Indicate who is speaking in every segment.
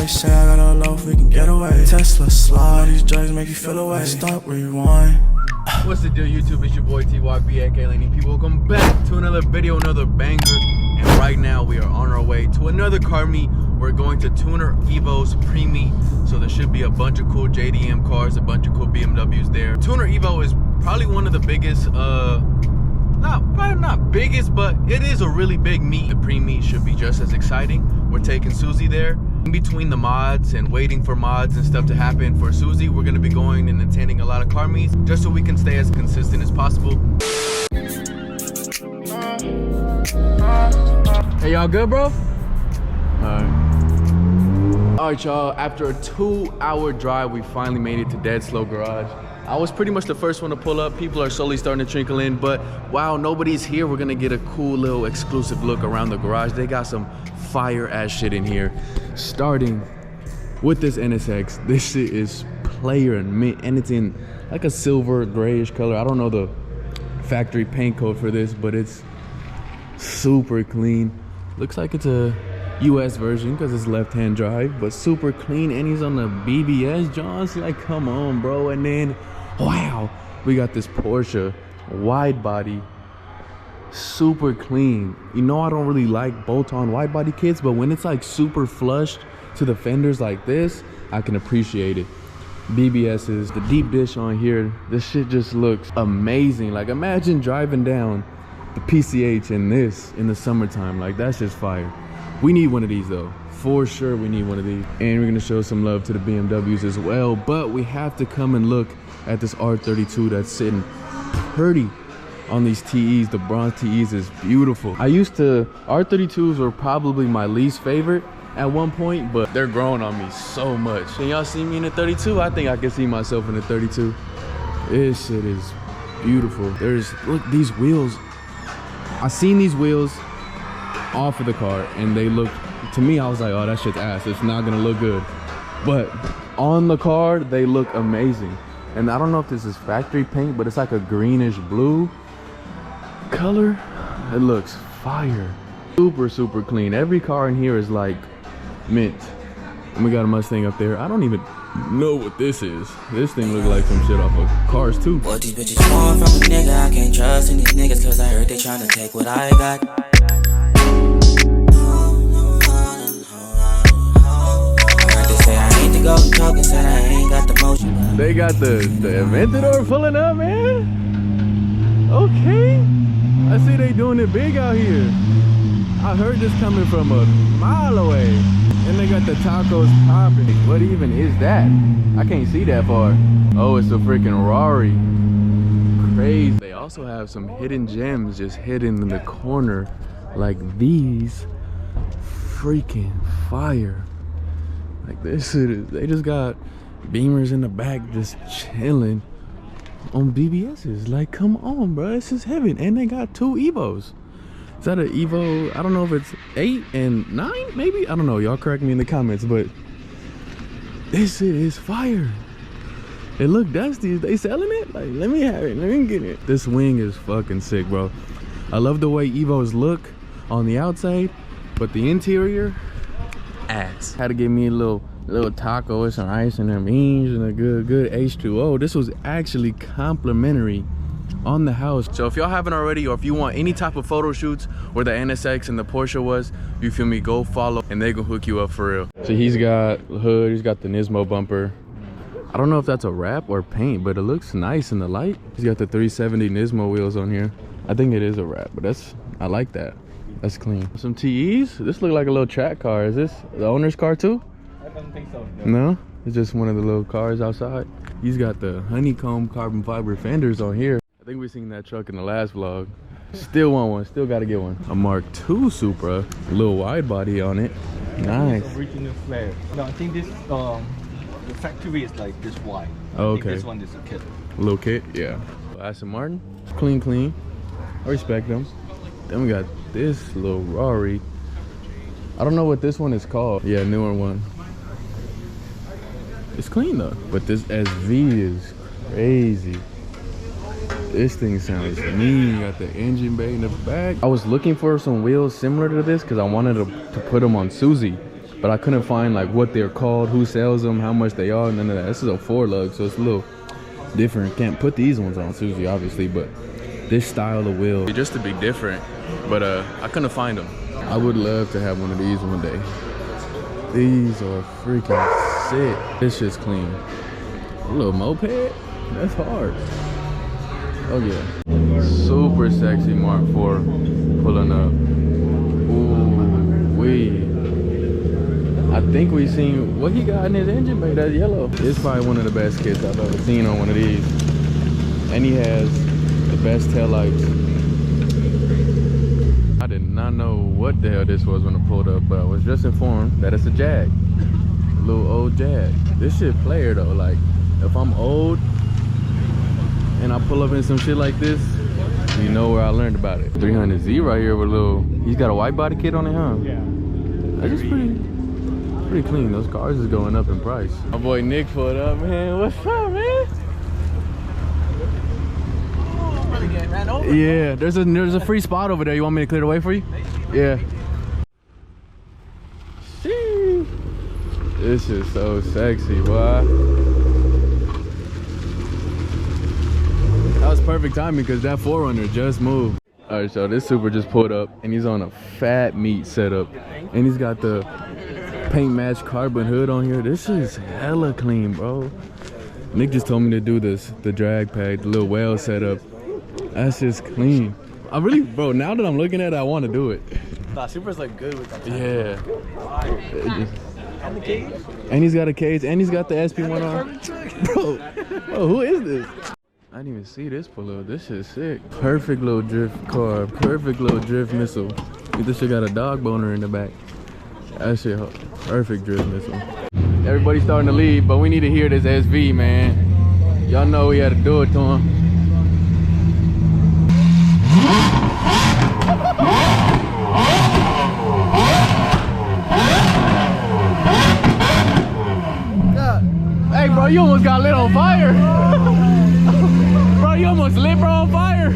Speaker 1: They say I got a loaf, we can get away. Tesla slide, these drugs make you feel away. Stop, rewind.
Speaker 2: What's the deal, YouTube? It's your boy TYB, aka Laneyy. People, welcome back to another video, another banger. And right now we are on our way to another car meet. We're going to Tuner Evo's pre-meet. So there should be a bunch of cool JDM cars, a bunch of cool BMWs there. Tuner Evo is probably one of the biggest, probably not biggest, but it is a really big meet. The pre-meet should be just as exciting. We're taking Susie there. In between the mods and waiting for mods and stuff to happen for Susie, we're gonna be going and attending a lot of car meets just so we can stay as consistent as possible. Hey, y'all good, bro? All right, y'all, after a 2-hour drive, we finally made it to Dead Slow Garage. I was pretty much the first one to pull up. People are slowly starting to trickle in, but while nobody's here, we're gonna get a cool little exclusive look around the garage. They got some fire ass shit in here, starting with this NSX. This shit is player and mint, and it's in like a silver grayish color. I don't know the factory paint code for this, but it's super clean. Looks like it's a US version because it's left-hand drive, but super clean, and he's on the BBS Johns. Like, come on, bro. And then wow, we got this Porsche wide body, super clean. You know, I don't really like bolt-on wide body kits, but when it's like super flushed to the fenders like this, I can appreciate it. BBS's, the deep dish on here, this shit just looks amazing. Like, imagine driving down the PCH in this in the summertime. Like, that's just fire. We need one of these though, for sure. We need one of these, and we're gonna show some love to the BMWs as well, but we have to come and look at this R32 that's sitting pretty on these TEs. The bronze TEs is beautiful. R32s were probably my least favorite at one point, but they're growing on me so much. Can y'all see me in a 32? I think I can see myself in a 32. This shit is beautiful. Look, these wheels. I seen these wheels off of the car and they look, to me, I was like, oh, that shit's ass. It's not gonna look good. But on the car, they look amazing. And I don't know if this is factory paint, but it's like a greenish blue color. It looks fire. Super, super clean. Every car in here is like mint. And we got a Mustang up there. I don't even know what this is. This thing looks like some shit off of Cars 2.
Speaker 3: What these bitches want from a nigga, I can't trust in these niggas, cause I heard they tryna take what I got.
Speaker 2: They got the Aventador pulling up, man. Okay, I see they doing it big out here. I heard this coming from a mile away. And they got the tacos popping. What even is that? I can't see that far. Oh, it's a freaking Rari. Crazy. They also have some hidden gems just hidden in the corner, like these. Freaking fire. Like, this shit, they just got Beamers in the back just chilling on BBS's. Like, come on, bro, this is heaven. And they got 2 Evos. Is that an Evo? I don't know if it's 8 and 9, maybe? I don't know, y'all correct me in the comments, but this shit is fire. It look dusty. Is they selling it? Like, let me have it, let me get it. This wing is fucking sick, bro. I love the way Evos look on the outside, but the interior, ass. Had to give me a little taco with some rice and them beans and a good H2O. This was actually complimentary on the house. So if y'all haven't already, or if you want any type of photo shoots where the NSX and the Porsche was, you feel me, go follow and they gonna hook you up for real. So he's got the hood, he's got the Nismo bumper. I don't know if that's a wrap or paint, but it looks nice in the light. He's got the 370 Nismo wheels on here. I think it is a wrap, but I like that. That's clean. Some TEs. This look like a little track car. Is this the owner's car too?
Speaker 4: I don't think so.
Speaker 2: No? It's just one of the little cars outside. He's got the honeycomb carbon fiber fenders on here. I think we seen that truck in the last vlog. Still want one. Still got to get one. A Mark II Supra. A little wide body on it. Nice.
Speaker 4: Original flare. No, I think this the factory is like this wide.
Speaker 2: Oh,
Speaker 4: I think
Speaker 2: okay.
Speaker 4: this one is a kit.
Speaker 2: A little kit, yeah. Aston Martin. Clean. I respect them. Then we got this little Rari. I don't know what this one is called. Yeah, newer one. It's clean though. But this SV is crazy. This thing sounds mean. Got the engine bay in the back. I was looking for some wheels similar to this because I wanted to put them on Susie. but I couldn't find like what they're called, who sells them, how much they are, none of that. This is a 4-lug, so it's a little different. Can't put these ones on Susie, obviously, but this style of wheel, just to be different. But I couldn't find them. I would love to have one of these one day. These are freaking sick. This shit's clean. A little moped? That's hard. Oh yeah. Super sexy Mark IV pulling up. Ooh, wee. I think we seen what he got in his engine bay, that yellow. It's probably one of the best kits I've ever seen on one of these. And he has the best taillights. I did not know what the hell this was when I pulled up, but I was just informed that it's a Jag. A little old Jag. This shit player though, like if I'm old and I pull up in some shit like this, you know where I learned about it. 300Z right here with a little, he's got a white body kit on it, huh?
Speaker 4: Yeah.
Speaker 2: That's just pretty clean. Those cars is going up in price. My boy Nick pulled up, man. What's up, man?
Speaker 4: Ran over.
Speaker 2: Yeah, there's a free spot over there. You want me to clear the way for you? Yeah. Sheesh. This is so sexy, boy. That was perfect timing because that 4Runner just moved. All right, so this super just pulled up and he's on a fat meat setup, and he's got the paint match carbon hood on here. This is hella clean, bro. Nick just told me to do this, the drag pack, the little whale setup. That's just clean. I really, bro, now that I'm looking at it, I want to do it.
Speaker 4: Nah, Super's like good with that.
Speaker 2: Yeah.
Speaker 4: And the cage.
Speaker 2: And he's got a cage, and he's got the SP1 on. Bro, who is this? I didn't even see this pull up. This shit's sick. Perfect little drift car. Perfect little drift missile. This shit got a dog boner in the back. That shit, perfect drift missile. Everybody's starting to leave, but we need to hear this SV, man. Y'all know we had to do it to him. Hey, bro, you almost got lit on fire. Bro, you almost lit bro on fire.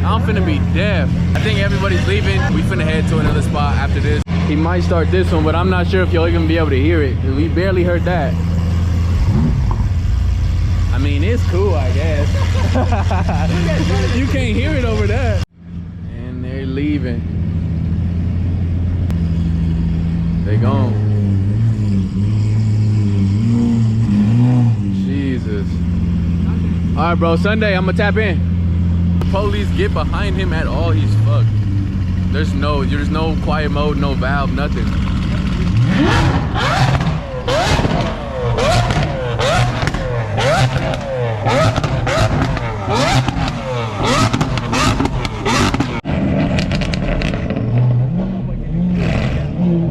Speaker 2: I'm finna be deaf. I think everybody's leaving. We finna head to another spot after this. He might start this one, but I'm not sure if you'll even be able to hear it. We barely heard that. I mean, it's cool, I guess. You can't hear it over there. And they're leaving. They gone. Jesus. All right, bro, Sunday, I'm gonna tap in. Police get behind him at all, he's fucked. There's no quiet mode, no valve, nothing.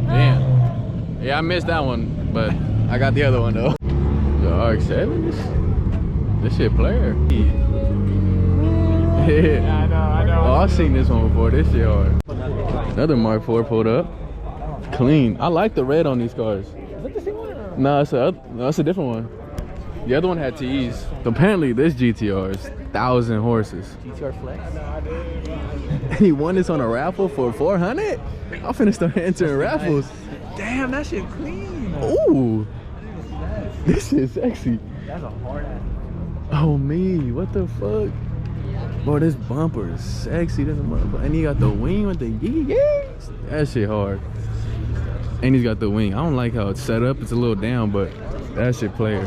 Speaker 2: Damn. Yeah, I missed that one, but I got the other one though. The RX-7, this shit player. Yeah, I know. Oh, I've seen this one before. This shit hard. Another Mark IV pulled up. Clean. I like the red on these cars.
Speaker 4: Is that the same one?
Speaker 2: No, it's a different one. The other one had TEs. Apparently, this GTR is 1,000 horses.
Speaker 4: GTR Flex.
Speaker 2: And he won this on a raffle for 400? I'm finna start entering raffles.
Speaker 4: Damn, that shit clean.
Speaker 2: Ooh. This shit sexy.
Speaker 4: That's a hard ass.
Speaker 2: Oh, me. What the fuck? Bro, this bumper is sexy. This motherfucker. And he got the wing with the yee-yees. That shit hard. And he's got the wing. I don't like how it's set up. It's a little down, but that shit player.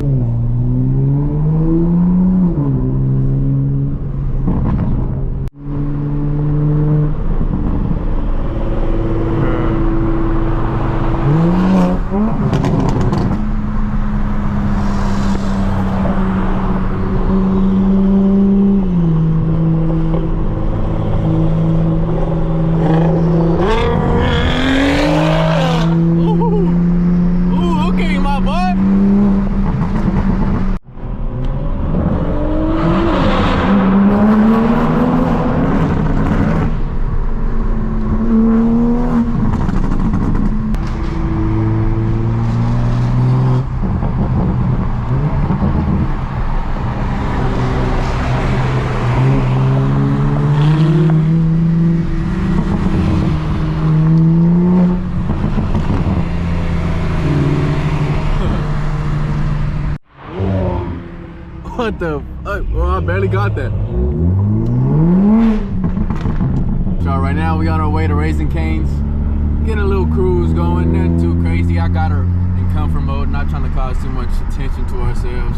Speaker 2: What the fuck? Well, I barely got that. So right now we on our way to Raising Cane's. Getting a little cruise going, nothing too crazy. I got her in comfort mode, not trying to cause too much attention to ourselves.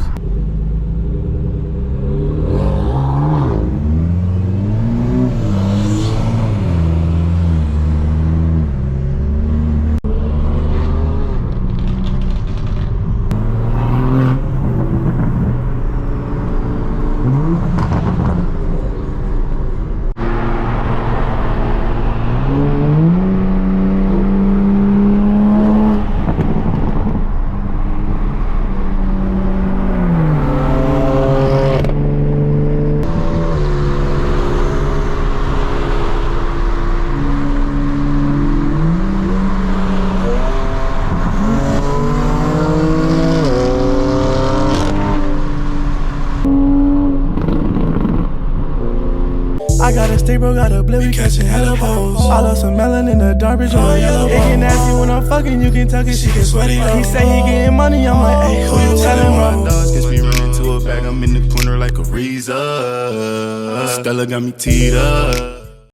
Speaker 1: I got a stay bro, got a blip, we catching hella poles. I love some melon in the dark bitch on a yellow pole. It get nasty when I'm fucking, you can tell cause she get sweaty though. He say he getting money, I'm like, hey, who you telling
Speaker 5: my dogs catch me running to a bag, I'm in the corner like a Reza. Stella got me teed up.